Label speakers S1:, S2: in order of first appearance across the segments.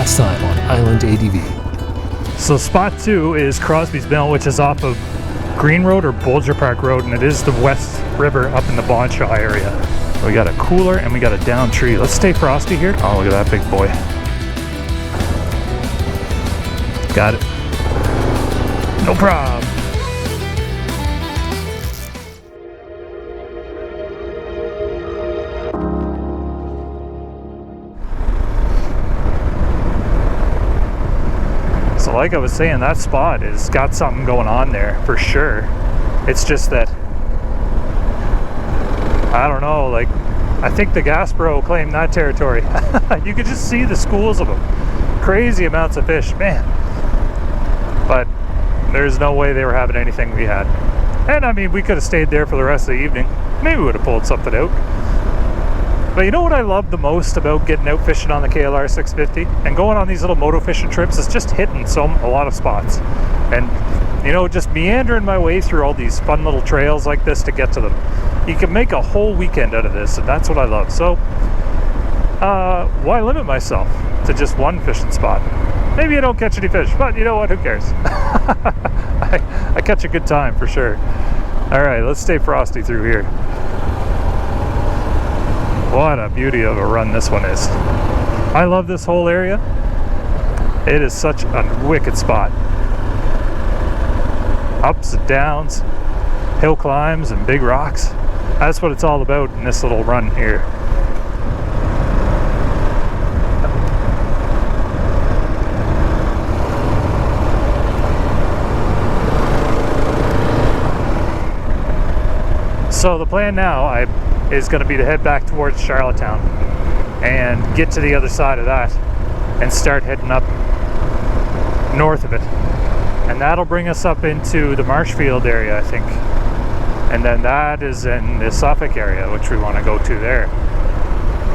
S1: last time on Island ADV.
S2: So spot 2 is Crosby's Mill, which is off of Green Road or Bolger Park Road, and it is the West River up in the Bonshaw area. We got a cooler and we got a down tree. Let's stay frosty here. Oh, look at that big boy. Got it. No problem. So like I was saying, that spot has got something going on there for sure. It's just that, I don't know, like, I think the Gasbro claimed that territory. You could just see the schools of them. Crazy amounts of fish, man. But there's no way they were having anything we had. And I mean, we could have stayed there for the rest of the evening. Maybe we would have pulled something out. But you know what I love the most about getting out fishing on the KLR 650 and going on these little moto fishing trips is just hitting a lot of spots. And you know, just meandering my way through all these fun little trails like this to get to them. You can make a whole weekend out of this, and that's what I love. So why limit myself to just one fishing spot? Maybe I don't catch any fish, but you know what, who cares? I catch a good time for sure. All right, let's stay frosty through here. What a beauty of a run this one is. I love this whole area. It is such a wicked spot. Ups and downs, hill climbs and big rocks. That's what it's all about in this little run here. So the plan now is going to be to head back towards Charlottetown and get to the other side of that and start heading up north of it. And that'll bring us up into the Marshfield area, I think. And then that is in the Suffolk area, which we want to go to there.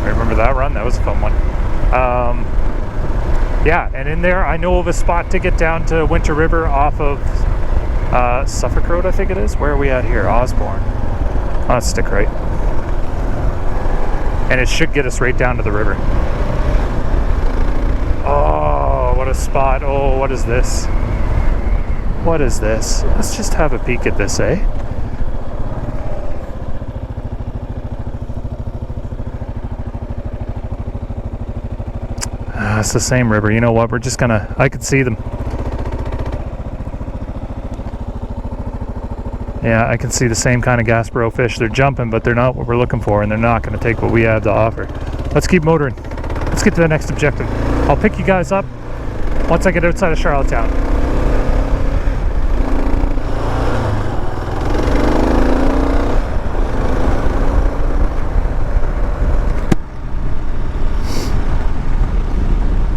S2: Remember that run? That was a fun one. Yeah, and in there I know of a spot to get down to Winter River off of Suffolk Road, I think it is. Where are we at here? Osborne. Oh, let's stick right. And it should get us right down to the river. Oh, what a spot. Oh, what is this? What is this? Let's just have a peek at this, eh? It's the same river. You know what? We're just gonna... I can see them. Yeah, I can see the same kind of Gasbro fish. They're jumping, but they're not what we're looking for, and they're not going to take what we have to offer. Let's keep motoring. Let's get to the next objective. I'll pick you guys up once I get outside of Charlottetown.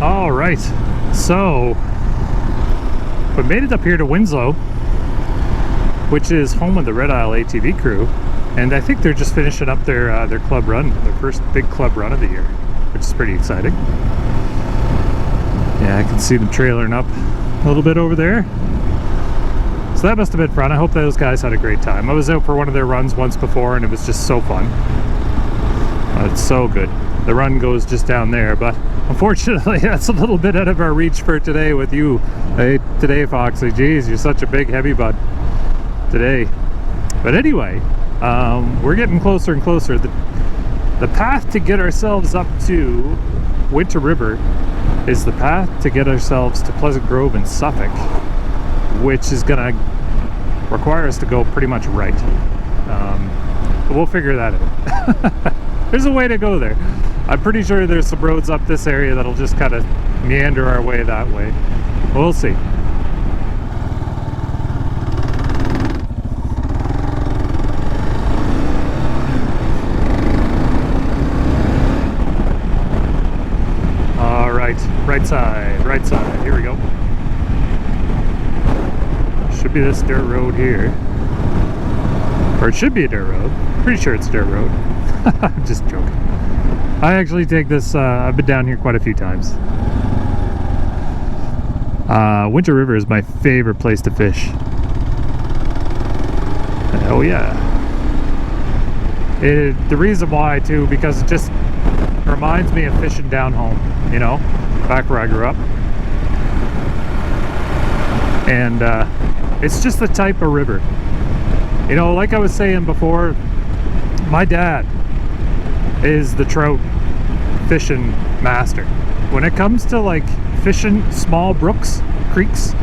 S2: All right, so we made it up here to Winslow, which is home of the Red Isle ATV crew, and I think they're just finishing up their club run, their first big club run of the year, which is pretty exciting. Yeah, I can see them trailering up a little bit over there. So that must have been fun. I hope those guys had a great time. I was out for one of their runs once before, and it was just so fun. It's so good. The run goes just down there, but unfortunately that's a little bit out of our reach for today with you. Hey, today, Foxy, geez, you're such a big heavy bud today. But anyway, we're getting closer and closer. The path to get ourselves up to Winter River is the path to get ourselves to Pleasant Grove in Suffolk, which is gonna require us to go pretty much right. But we'll figure that out. There's a way to go there. I'm pretty sure there's some roads up this area that'll just kind of meander our way that way. We'll see. Right side, here we go. Should be this dirt road here. Or it should be a dirt road. Pretty sure it's a dirt road. I'm just joking. I actually take this, I've been down here quite a few times. Winter River is my favorite place to fish. Oh yeah. The reason why too, because it just reminds me of fishing down home, you know, back where I grew up. And it's just the type of river. You know, like I was saying before, my dad is the trout fishing master. When it comes to like fishing small brooks, creeks,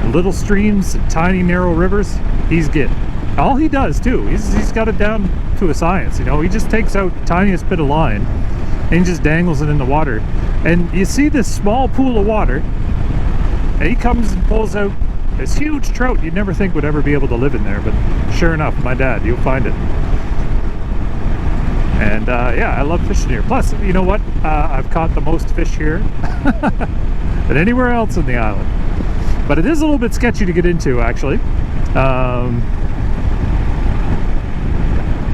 S2: little streams, and tiny narrow rivers, he's good. All he does too, he's got it down to a science. You know, he just takes out the tiniest bit of line and he just dangles it in the water. And you see this small pool of water, and he comes and pulls out this huge trout you'd never think would ever be able to live in there. But sure enough, my dad, you'll find it. And yeah, I love fishing here. Plus, you know what? I've caught the most fish here than anywhere else in the island. But it is a little bit sketchy to get into, actually.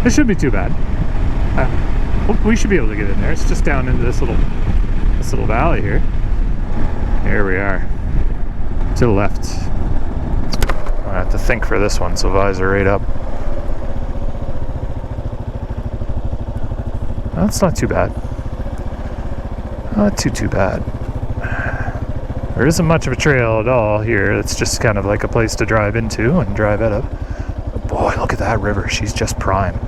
S2: It shouldn't be too bad. We should be able to get in there. It's just down into this little valley here. Here we are. To the left. I have to think for this one, so visor right up. That's not too bad. Not too bad. There isn't much of a trail at all here. It's just kind of like a place to drive into and drive out of. But boy, look at that river. She's just prime.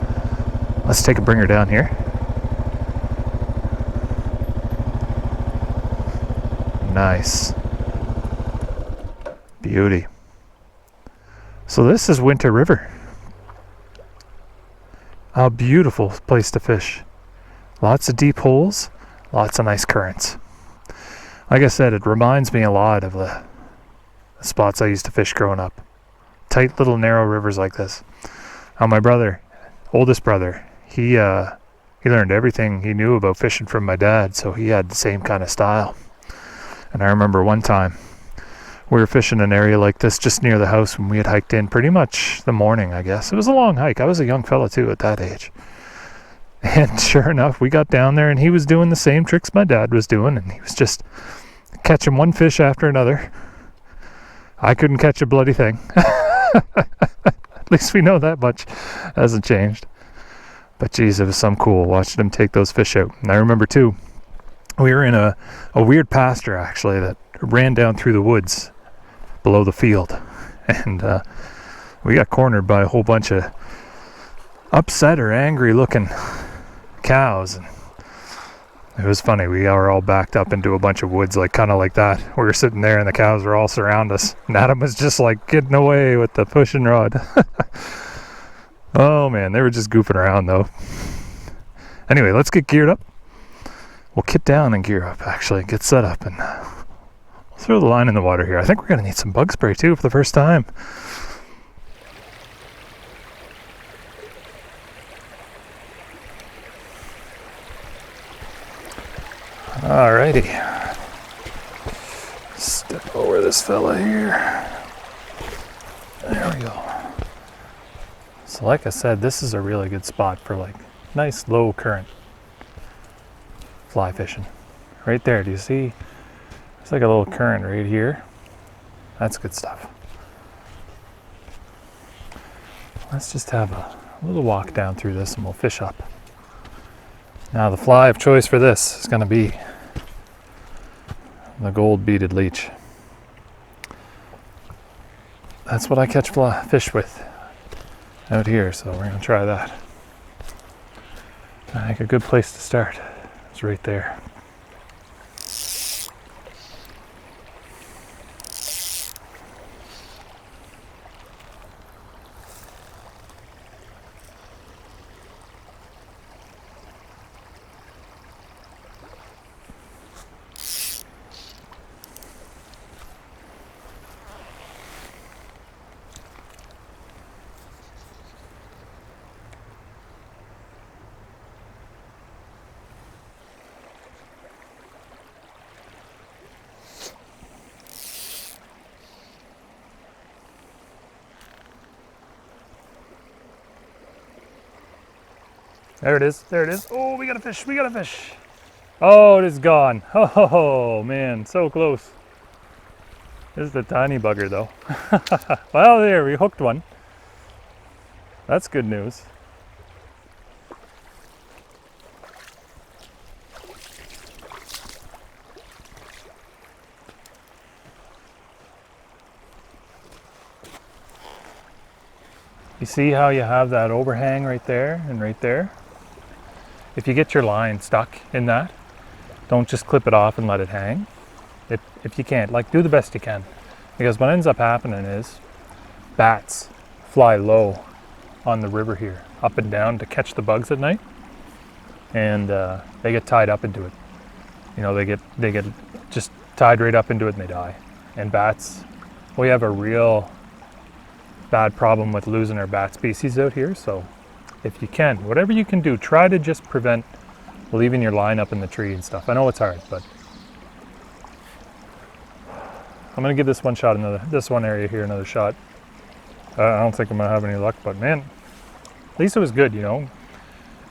S2: Let's take a bringer down here. Nice. Beauty. So this is Winter River. A beautiful place to fish. Lots of deep holes, lots of nice currents. Like I said, it reminds me a lot of the spots I used to fish growing up. Tight little narrow rivers like this. My brother, oldest brother, he learned everything he knew about fishing from my dad, so he had the same kind of style. And I remember one time we were fishing an area like this just near the house when we had hiked in pretty much the morning, I guess. It was a long hike. I was a young fella too at that age. And sure enough, we got down there and he was doing the same tricks my dad was doing, and he was just catching one fish after another. I couldn't catch a bloody thing. At least we know that much hasn't changed. But geez, it was some cool watching him take those fish out. And I remember too, we were in a weird pasture actually that ran down through the woods below the field. And we got cornered by a whole bunch of upset or angry looking cows, and it was funny. We were all backed up into a bunch of woods, like kind of like that. We were sitting there and the cows were all surround us, and Adam was just like getting away with the pushing rod. Oh man, they were just goofing around though. Anyway, let's get geared up. We'll kit down and gear up, actually get set up, and we'll throw the line in the water here. I think we're gonna need some bug spray too for the first time. Alrighty, step over this fella here. There we go. So like I said, this is a really good spot for like nice low current fly fishing. Right there, do you see? It's like a little current right here. That's good stuff. Let's just have a little walk down through this and we'll fish up. Now the fly of choice for this is going to be the gold beaded leech. That's what I catch fish with out here, so we're going to try that. I think a good place to start is right there. There it is, there it is. Oh, we got a fish, we got a fish. Oh, it is gone. Oh man, so close. This is the tiny bugger though. Well, there, we hooked one. That's good news. You see how you have that overhang right there and right there? If you get your line stuck in that, don't just clip it off and let it hang. If you can't, like, do the best you can. Because what ends up happening is bats fly low on the river here, up and down to catch the bugs at night, and they get tied up into it. You know, they get just tied right up into it and they die. And bats, we have a real bad problem with losing our bat species out here. So if you can, whatever you can do, try to just prevent leaving your line up in the tree and stuff. I know it's hard, but I'm gonna give this one area here another shot. I don't think I'm gonna have any luck, but man, at least it was good, you know.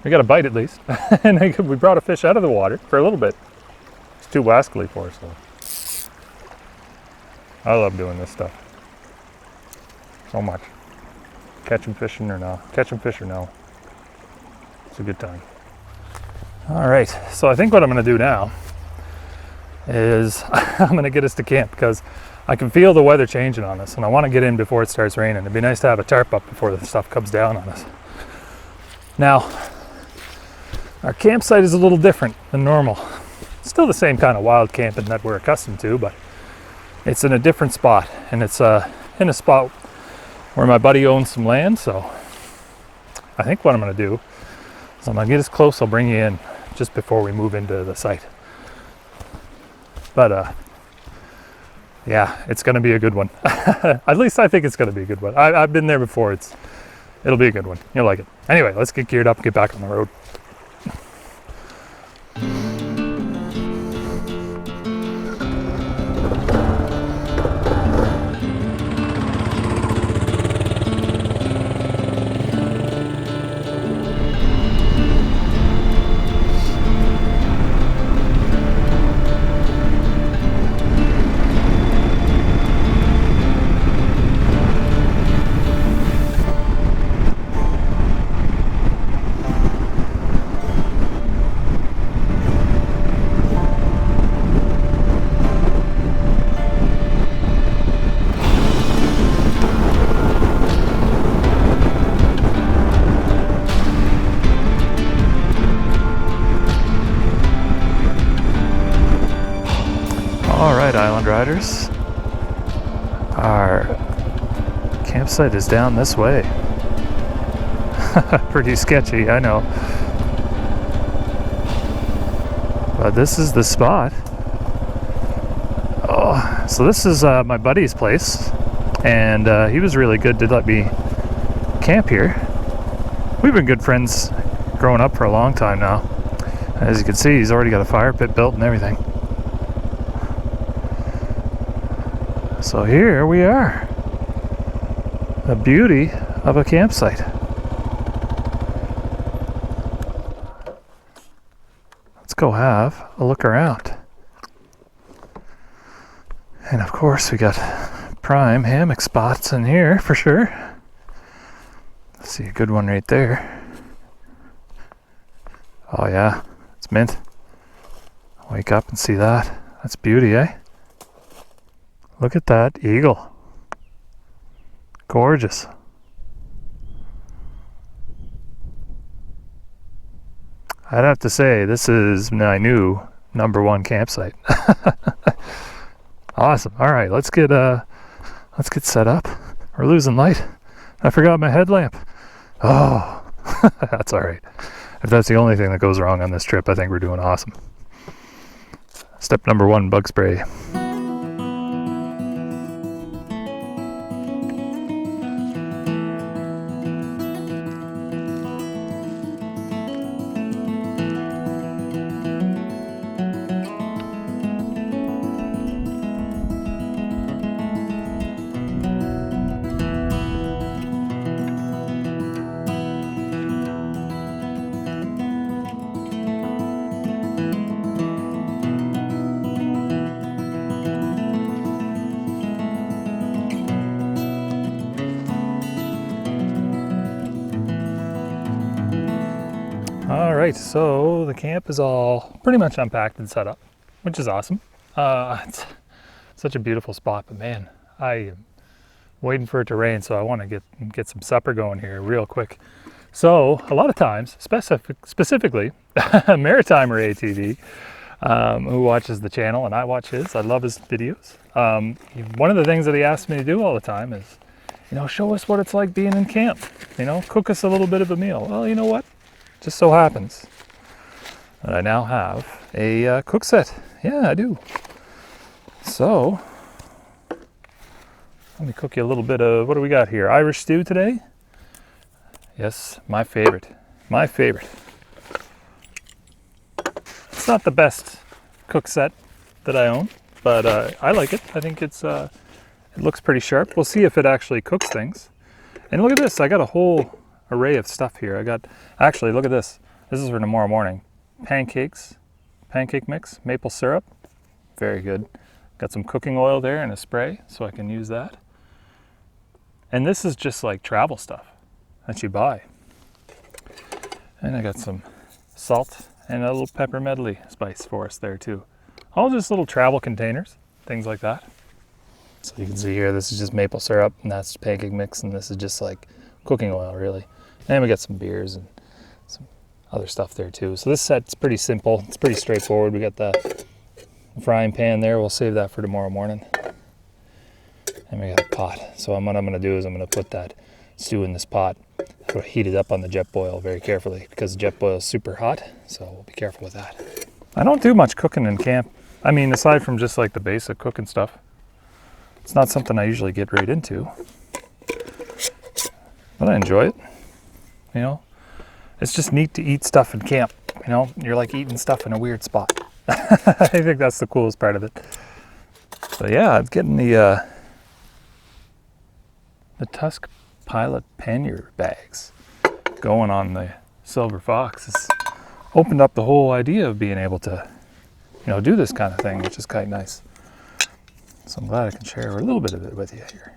S2: We got a bite at least, and we brought a fish out of the water for a little bit. It's too wascally for us though. I love doing this stuff so much. Catching fish or no, it's a good time. All right, so I think what I'm gonna do now is I'm gonna get us to camp because I can feel the weather changing on us and I wanna get in before it starts raining. It'd be nice to have a tarp up before the stuff comes down on us. Now, our campsite is a little different than normal. Still the same kind of wild camping that we're accustomed to, but it's in a different spot, and it's in a spot where my buddy owns some land. So I think what I'm gonna do is I'm gonna get as close, I'll bring you in just before we move into the site. But yeah, it's gonna be a good one. At least I think it's gonna be a good one. I've been there before. It'll be a good one. You'll like it. Anyway, let's get geared up and get back on the road. Island riders, our campsite is down this way. Pretty sketchy, I know, but this is the spot. Oh, so this is my buddy's place, and he was really good to let me camp here. We've been good friends growing up for a long time now. As you can see, he's already got a fire pit built and everything. So here we are, the beauty of a campsite. Let's go have a look around. And of course we got prime hammock spots in here for sure. Let's see a good one right there. Oh yeah, it's mint. Wake up and see that. That's beauty, eh? Look at that eagle. Gorgeous. I'd have to say this is my new #1 campsite. Awesome. All right, let's get set up. We're losing light. I forgot my headlamp. Oh, that's all right. If that's the only thing that goes wrong on this trip, I think we're doing awesome. Step #1, bug spray. Alright, so the camp is all pretty much unpacked and set up, which is awesome. It's such a beautiful spot, but man, I waiting for it to rain, so I want to get some supper going here real quick. So a lot of times, specifically Maritimer ATV, who watches the channel, and I watch his. I love his videos. One of the things that he asks me to do all the time is, show us what it's like being in camp. Cook us a little bit of a meal. Well, you know what? Just so happens that I now have a cook set. Yeah, I do. So let me cook you a little bit of, what do we got here? Irish stew today. Yes, my favorite. My favorite. It's not the best cook set that I own, but I like it. I think it looks pretty sharp. We'll see if it actually cooks things. And look at this, I got a whole array of stuff here. Actually, look at this. This is for tomorrow morning. Pancakes, pancake mix, maple syrup. Very good. Got some cooking oil there and a spray, so I can use that. And this is just like travel stuff that you buy. And I got some salt and a little pepper medley spice for us there too. All just little travel containers, things like that. So you can see here, this is just maple syrup, and that's pancake mix, and this is just like cooking oil, really. And we got some beers and some other stuff there too. So this set's pretty simple. It's pretty straightforward. We got the frying pan there. We'll save that for tomorrow morning. And we got a pot. So what I'm going to do is I'm going to put that stew in this pot. I'll heat it up on the jet boil very carefully because the jet boil is super hot. So we'll be careful with that. I don't do much cooking in camp. I mean, aside from just like the basic cooking stuff. It's not something I usually get right into. But I enjoy it. It's just neat to eat stuff in camp. You're like eating stuff in a weird spot. I think that's the coolest part of it. But yeah, I'm getting the Tusk Pilot pannier bags going on the Silver Fox. It's opened up the whole idea of being able to, do this kind of thing, which is quite nice. So I'm glad I can share a little bit of it with you here.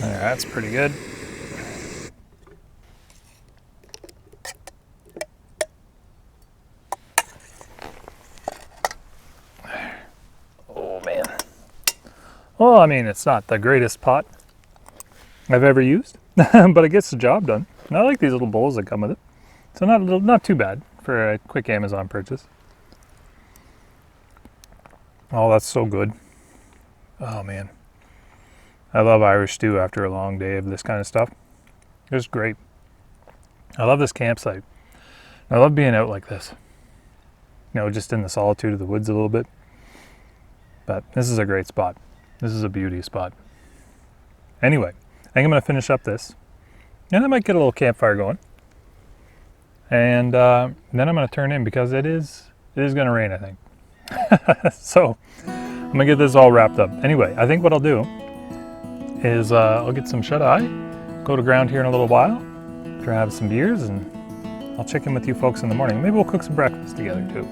S2: That's pretty good. Oh man. Well, I mean, it's not the greatest pot I've ever used, but it gets the job done. And I like these little bowls that come with it. So not too bad for a quick Amazon purchase. Oh, that's so good. Oh man. I love Irish stew after a long day of this kind of stuff. It's great. I love this campsite. I love being out like this. Just in the solitude of the woods a little bit. But this is a great spot. This is a beauty spot. Anyway, I think I'm going to finish up this. And I might get a little campfire going. And then I'm going to turn in because it is going to rain, I think. So I'm going to get this all wrapped up. Anyway, I think what I'll do is I'll get some shut-eye, go to ground here in a little while, grab some beers, and I'll check in with you folks in the morning. Maybe we'll cook some breakfast together too.